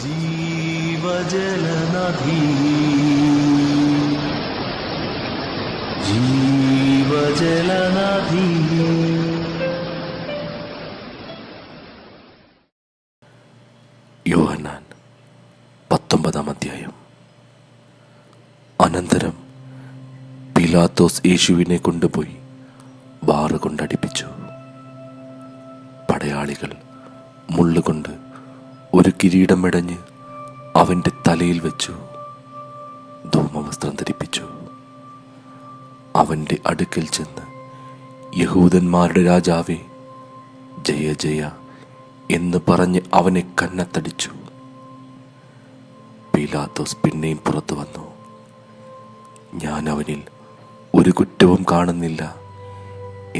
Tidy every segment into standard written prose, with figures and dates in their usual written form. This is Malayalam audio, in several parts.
ജീവജലനദി ജീവജലനദി. യോഹന്നാൻ 19 അധ്യായം. അനന്തരം പീലാത്തോസ് യേശുവിനെ കൊണ്ടുപോയി വാറ് കൊണ്ടടിപ്പിച്ചു. പടയാളികൾ മുള്ളുകൊണ്ട് ഒരു കിരീടം മെടഞ്ഞ് അവൻ്റെ തലയിൽ വെച്ചു, ധൂമവസ്ത്രം ധരിപ്പിച്ചു. അവൻ്റെ അടുക്കൽ ചെന്ന്, യഹൂദന്മാരുടെ രാജാവേ, ജയ ജയ എന്ന് പറഞ്ഞ് അവനെ കന്നത്തടിച്ചു. പീലാത്തോസ് പിന്നെയും പുറത്തു വന്നു. ഞാൻ അവനിൽ ഒരു കുറ്റവും കാണുന്നില്ല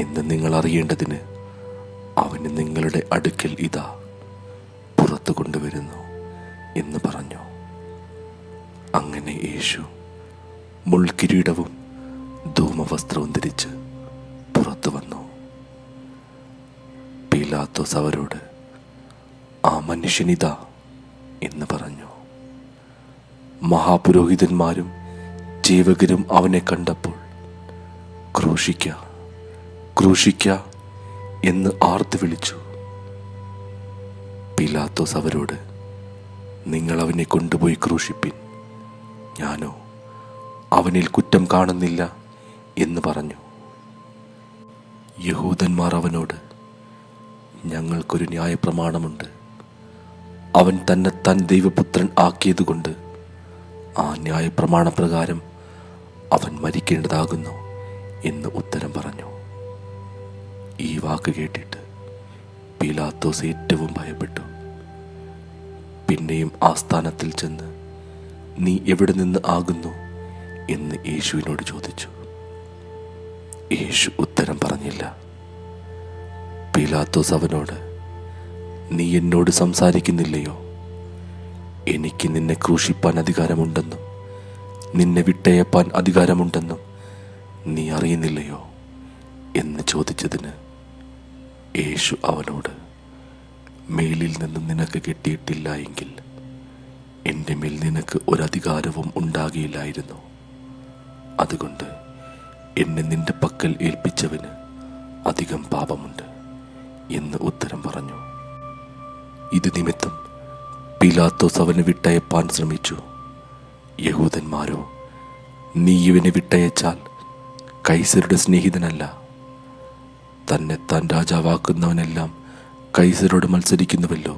എന്ന് നിങ്ങൾ അറിയേണ്ടതിന് അവന് നിങ്ങളുടെ അടുക്കൽ ഇതാ പുറത്തു കൊണ്ടുവരുന്നു എന്ന് പറഞ്ഞു. അങ്ങനെ യേശു മുൾക്കിരീടവും ധൂമവസ്ത്രവും ധരിച്ച് പുറത്തു വന്നു. പീലാത്തോസ് അവരോട്, ആ മനുഷ്യനിതാ എന്ന് പറഞ്ഞു. മഹാപുരോഹിതന്മാരും ചേവകരും അവനെ കണ്ടപ്പോൾ ക്രൂശിക്ക, ക്രൂശിക്ക എന്ന് ആർത്തു വിളിച്ചു. പീലാത്തോസ് അവരോട്, നിങ്ങൾ അവനെ കൊണ്ടുപോയി ക്രൂശിപ്പിൻ, ഞാനോ അവനിൽ കുറ്റം കാണുന്നില്ല എന്ന് പറഞ്ഞു. യഹൂദന്മാർ അവനോട്, ഞങ്ങൾക്കൊരു ന്യായപ്രമാണമുണ്ട്, അവൻ തന്നെത്താൻ ദൈവപുത്രൻ ആക്കിയതുകൊണ്ട് ആ ന്യായപ്രമാണപ്രകാരം അവൻ മരിക്കേണ്ടതാകുന്നു എന്ന് ഉത്തരം പറഞ്ഞു. ഈ വാക്ക് കേട്ടിട്ട് പീലാത്തോസ് ഏറ്റവും ഭയപ്പെട്ടു. പിന്നെയും ആസ്ഥാനത്തിൽ ചെന്ന്, നീ എവിടെ നിന്ന് ആകുന്നു എന്ന് യേശുവിനോട് ചോദിച്ചു. യേശു ഉത്തരം പറഞ്ഞില്ല. പീലാത്തോസ് അവനോട്, നീ എന്നോട് സംസാരിക്കുന്നില്ലയോ? എനിക്ക് നിന്നെ ക്രൂശിപ്പാൻ അധികാരമുണ്ടെന്നും നിന്നെ വിട്ടയപ്പാൻ അധികാരമുണ്ടെന്നും നീ അറിയുന്നില്ലയോ എന്ന് ചോദിച്ചതിന് യേശു അവനോട്, മേലിൽ നിന്ന് നിനക്ക് കിട്ടിയിട്ടില്ല എങ്കിൽ എൻ്റെ മേൽ നിനക്ക് ഒരധികാരവും ഉണ്ടാകിയില്ലായിരുന്നു. അതുകൊണ്ട് എന്നെ നിന്റെ പക്കൽ ഏൽപ്പിച്ചവന് അധികം പാപമുണ്ട് എന്ന് ഉത്തരം പറഞ്ഞു. ഇത് നിമിത്തം പീലാത്തോസ് അവനെ വിട്ടയപ്പാൻ ശ്രമിച്ചു. യഹൂദന്മാരോ, നീ ഇവനെ വിട്ടയച്ചാൽ കൈസരുടെ സ്നേഹിതനല്ല, തന്നെത്താൻ രാജാവാക്കുന്നവനെല്ലാം കൈസരോട് മത്സരിക്കുന്നുവല്ലോ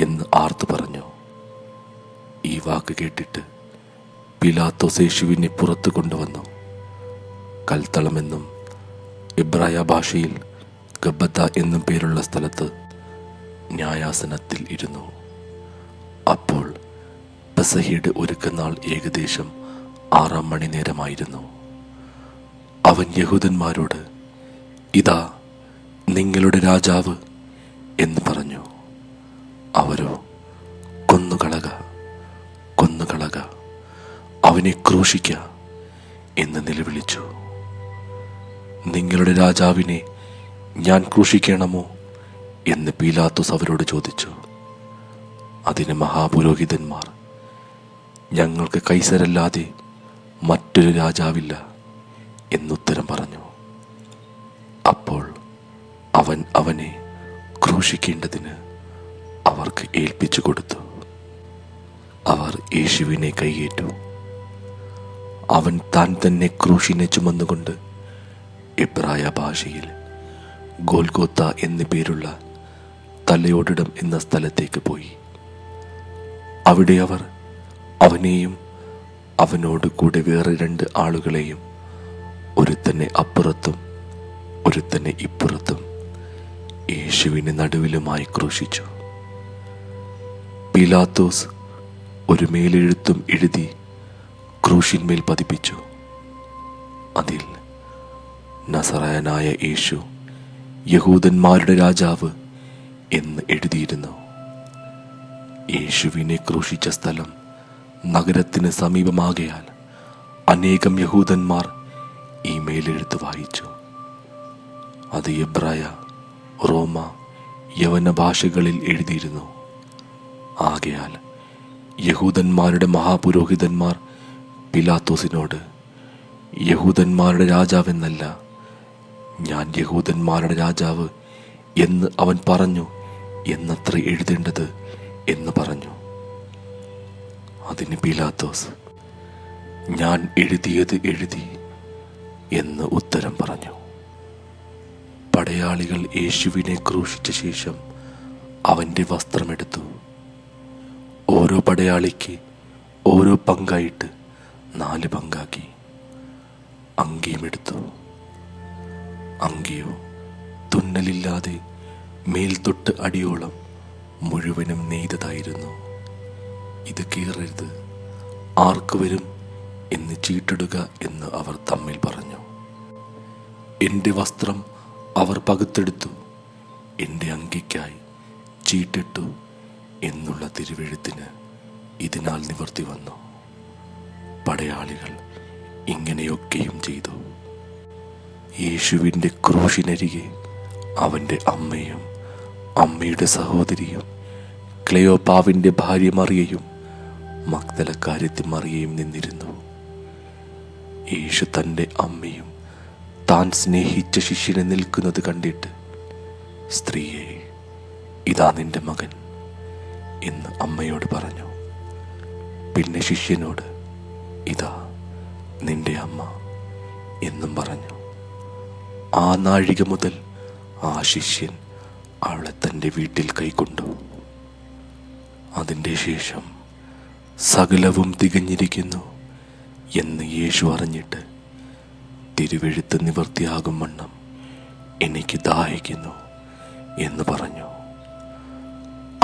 എന്ന് ആർത്തു പറഞ്ഞു. ഈ വാക്ക് കേട്ടിട്ട് പീലാത്തോസ് യേശുവിനെ പുറത്തു കൊണ്ടുവന്നു. കൽത്തളമെന്നും എബ്രായ ഭാഷയിൽ ഗബ്ബത്ത എന്നും പേരുള്ള സ്ഥലത്ത് ന്യായാസനത്തിൽ ഇരുന്നു. അപ്പോൾ പെസഹയുടെ ഒരുക്കനാൾ ഏകദേശം 6 മണി നേരമായിരുന്നു. അവൻ യഹൂദന്മാരോട്, ഇതാ നിങ്ങളുടെ രാജാവ് എന്ന് പറഞ്ഞു. അവരോ, കൊന്നുകളക, കൊന്നുകളക, അവനെ ക്രൂശിക്ക എന്ന് നിലവിളിച്ചു. നിങ്ങളുടെ രാജാവിനെ ഞാൻ ക്രൂശിക്കണമോ എന്ന് പീലാത്തോസ് അവരോട് ചോദിച്ചു. അതിന് മഹാപുരോഹിതന്മാർ, ഞങ്ങൾക്ക് കൈസരല്ലാതെ മറ്റൊരു രാജാവില്ല എന്നുത്തരം പറഞ്ഞു. അപ്പോൾ അവൻ അവനെ ക്രൂശിക്കേണ്ടതിന് അവർക്ക് ഏൽപ്പിച്ചു കൊടുത്തു. അവർ യേശുവിനെ കൈയേറ്റു. അവൻ താൻ തന്നെ ക്രൂശിനെ ചുമന്നുകൊണ്ട് എബ്രായ ഭാഷയിൽ ഗോൽഗോത്ത എന്നു പേരുള്ള തലയോടിടം എന്ന സ്ഥലത്തേക്ക് പോയി. അവിടെ അവർ അവനെയും അവനോട് കൂടെ വേറെ 2 ആളുകളെയും, ഒരുത്തനെ അപ്പുറത്തും ഒരുത്തനെ ഇപ്പുറത്തും യേശുവിനെ നടുവിലുമായി ക്രൂശിച്ചു. പീലാത്തോസ് ഒരു മേലെഴുത്തും എഴുതി ക്രൂശിന്മേൽ പതിപ്പിച്ചു. അതിൽ നസറായനായ യേശു യഹൂദന്മാരുടെ രാജാവ് എന്ന് എഴുതിയിരുന്നു. യേശുവിനെ ക്രൂശിച്ച സ്ഥലം നഗരത്തിന് സമീപമാകയാൽ അനേകം യഹൂദന്മാർ ഈ മേലെഴുത്ത് വായിച്ചു. അത് എബ്രായ, റോമ, യവന ഭാഷകളിൽ എഴുതിയിരുന്നു. ആകയാൽ യഹൂദന്മാരുടെ മഹാപുരോഹിതന്മാർ പിലാത്തോസിനോട്, യഹൂദന്മാരുടെ രാജാവെന്നല്ല, ഞാൻ യഹൂദന്മാരുടെ രാജാവ് എന്ന് അവൻ പറഞ്ഞു എന്നത്ര എഴുതേണ്ടത് എന്ന് പറഞ്ഞു. അതിന് പീലാത്തോസ്, ഞാൻ എഴുതിയത് എഴുതി എന്ന് ഉത്തരം പറഞ്ഞു. പടയാളികൾ യേശുവിനെ ക്രൂശിച്ച ശേഷം അവൻ്റെ വസ്ത്രമെടുത്തു. ഓരോ പടയാളിക്ക് ഓരോ പങ്കായിട്ട് 4 പങ്കാക്കി. അങ്കിയുമെടുത്തു. അങ്കിയോ തുന്നലില്ലാതെ മേൽത്തൊട്ട് അടിയോളം മുഴുവനും നെയ്തതായിരുന്നു. ഇത് കീറരുത്, ആർക്ക് വരും എന്ന് ചീട്ടിടുക എന്ന് അവർ തമ്മിൽ പറഞ്ഞു. എൻ്റെ വസ്ത്രം അവർ പകുത്തെടുത്തു, എൻ്റെ അങ്കിക്കായി ചീട്ടിട്ടു എന്നുള്ള തിരുവെഴുത്തിന് ഇതിനാൽ നിവർത്തി വന്നു. പടയാളികൾ ഇങ്ങനെയൊക്കെയും ചെയ്തു. യേശുവിൻ്റെ ക്രൂശിനരികെ അവൻ്റെ അമ്മയും അമ്മയുടെ സഹോദരിയും ക്ലെയോപ്പാവിൻ്റെ ഭാര്യ മറിയയും മഗ്ദലക്കാരത്തി മറിയയും നിന്നിരുന്നു. യേശു തൻ്റെ അമ്മയും താൻ സ്നേഹിച്ച ശിഷ്യനെ നിൽക്കുന്നത് കണ്ടിട്ട്, സ്ത്രീയെ, ഇതാ നിന്റെ മകൻ എന്ന് അമ്മയോട് പറഞ്ഞു. പിന്നെ ശിഷ്യനോട്, ഇതാ നിന്റെ അമ്മ എന്നും പറഞ്ഞു. ആ നാഴിക മുതൽ ആ ശിഷ്യൻ അവളെ തൻ്റെ വീട്ടിൽ കൈക്കൊണ്ടു. അതിൻ്റെ ശേഷം സകലവും തികഞ്ഞിരിക്കുന്നു എന്ന് യേശു അറിഞ്ഞിട്ട്, തിരുവെഴുത്ത് നിവർത്തിയാകും വണ്ണം എനിക്ക് ദാഹിക്കുന്നു എന്ന് പറഞ്ഞു.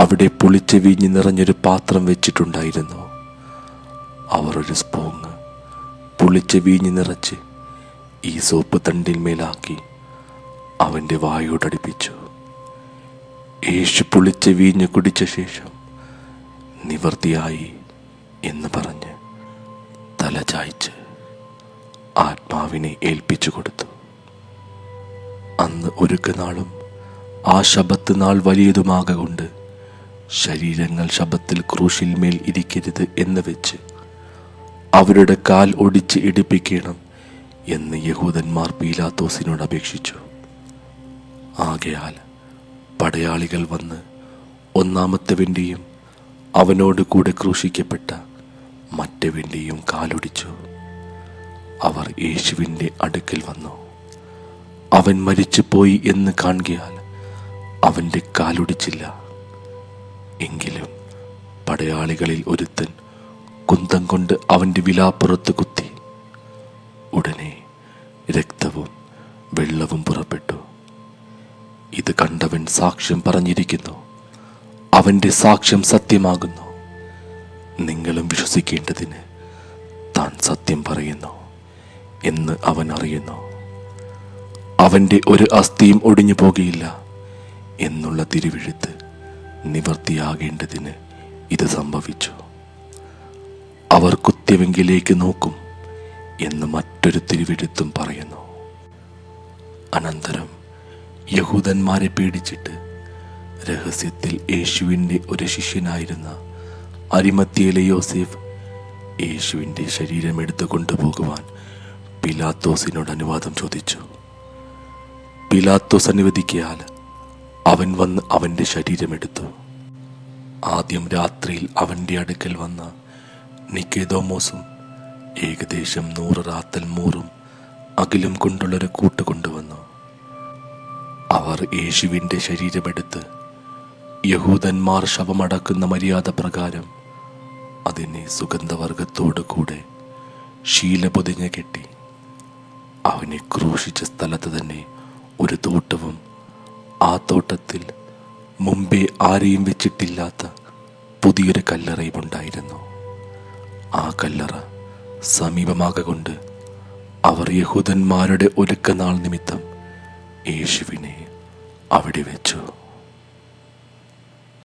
അവിടെ പുളിച്ച വീഞ്ഞ് നിറഞ്ഞൊരു പാത്രം വെച്ചിട്ടുണ്ടായിരുന്നു. അവർ ഒരു സ്പോങ് പുളിച്ച വീഞ്ഞ് നിറച്ച് ഈ സോപ്പ് തണ്ടിന്മേലാക്കി അവൻ്റെ വായോടടുപ്പിച്ചു. യേശു പുളിച്ച വീഞ്ഞ് കുടിച്ച ശേഷം നിവർത്തിയായി എന്ന് പറഞ്ഞ് തല ചായ്ച്ച് ആത്മാവിനെ ഏൽപ്പിച്ചു കൊടുത്തു. അന്ന് ഒരുക്കനാളും ആ ശബത്ത് നാൾ വലിയതുമാകൊണ്ട് ശരീരങ്ങൾ ശബത്തിൽ ക്രൂശിന്മേൽ ഇരിക്കരുത് എന്ന് വെച്ച് അവരുടെ കാൽ ഒടിച്ച് ഇടിപ്പിക്കണം എന്ന് യഹൂദന്മാർ പീലാത്തോസിനോട് അപേക്ഷിച്ചു. ആകയാൽ പടയാളികൾ വന്ന് ഒന്നാമത്തവൻ്റെയും അവനോട് കൂടെ ക്രൂശിക്കപ്പെട്ട മറ്റവൻ്റെയും കാലൊടിച്ചു. അവർ യേശുവിൻ്റെ അടുക്കൽ വന്നു. അവൻ മരിച്ചു പോയി എന്ന് കാണുകയാൽ അവൻ്റെ കാലൊടിച്ചില്ല. എങ്കിലും പടയാളികളിൽ ഒരുത്തൻ കുന്തം കൊണ്ട് അവൻ്റെ വിലാപ്പുറത്ത് കുത്തി. ഉടനെ രക്തവും വെള്ളവും പുറപ്പെട്ടു. ഇത് കണ്ടവൻ സാക്ഷ്യം പറഞ്ഞിരിക്കുന്നു. അവൻ്റെ സാക്ഷ്യം സത്യമാകുന്നു. നിങ്ങളും വിശ്വസിക്കേണ്ടതിന് താൻ സത്യം പറയുന്നു എന്ന് അവൻ അറിയുന്നു. അവൻ്റെ ഒരു അസ്ഥിയും ഒടിഞ്ഞു പോകുകയില്ല എന്നുള്ള തിരുവെഴുത്ത് നിവർത്തിയാകേണ്ടതിന് ഇത് സംഭവിച്ചു. അവർ കുത്തിയവെങ്കിലേക്ക് നോക്കും എന്ന് മറ്റൊരു തിരുവെഴുത്തും പറയുന്നു. അനന്തരം യഹൂദന്മാരെ പേടിച്ചിട്ട് രഹസ്യത്തിൽ യേശുവിൻ്റെ ഒരു ശിഷ്യനായിരുന്ന അരിമത്തിയിലെ യോസേഫ് യേശുവിൻ്റെ ശരീരം എടുത്തു കൊണ്ടുപോകുവാൻ പീലാത്തോസിനോട് അനുവാദം ചോദിച്ചു. പീലാത്തോസ് അനുവദിക്കയാൽ അവൻ വന്ന് അവൻ്റെ ശരീരമെടുത്തു. ആദ്യം രാത്രിയിൽ അവൻ്റെ അടുക്കൽ വന്ന നിക്കോദെമോസും ഏകദേശം 100 റാത്തൽ മൂറും അകിലും കൊണ്ടുള്ളൊരു കൂട്ട് കൊണ്ടുവന്നു. അവർ യേശുവിൻ്റെ ശരീരമെടുത്ത് യഹൂദന്മാർ ശവമടക്കുന്ന മര്യാദ പ്രകാരം അതിനെ സുഗന്ധവർഗത്തോടു കൂടെ ശീല പൊതിഞ്ഞ് കെട്ടി. അവനെ ക്രൂശിച്ച സ്ഥലത്ത് തന്നെ ഒരു തോട്ടവും ആ തോട്ടത്തിൽ മുമ്പേ ആരെയും വെച്ചിട്ടില്ലാത്ത പുതിയൊരു കല്ലറയും ഉണ്ടായിരുന്നു. ആ കല്ലറ സമീപമാകൊണ്ട് അവർ യഹൂദന്മാരുടെ ഒരുക്കനാൾ നിമിത്തം യേശുവിനെ അവിടെ വെച്ചു.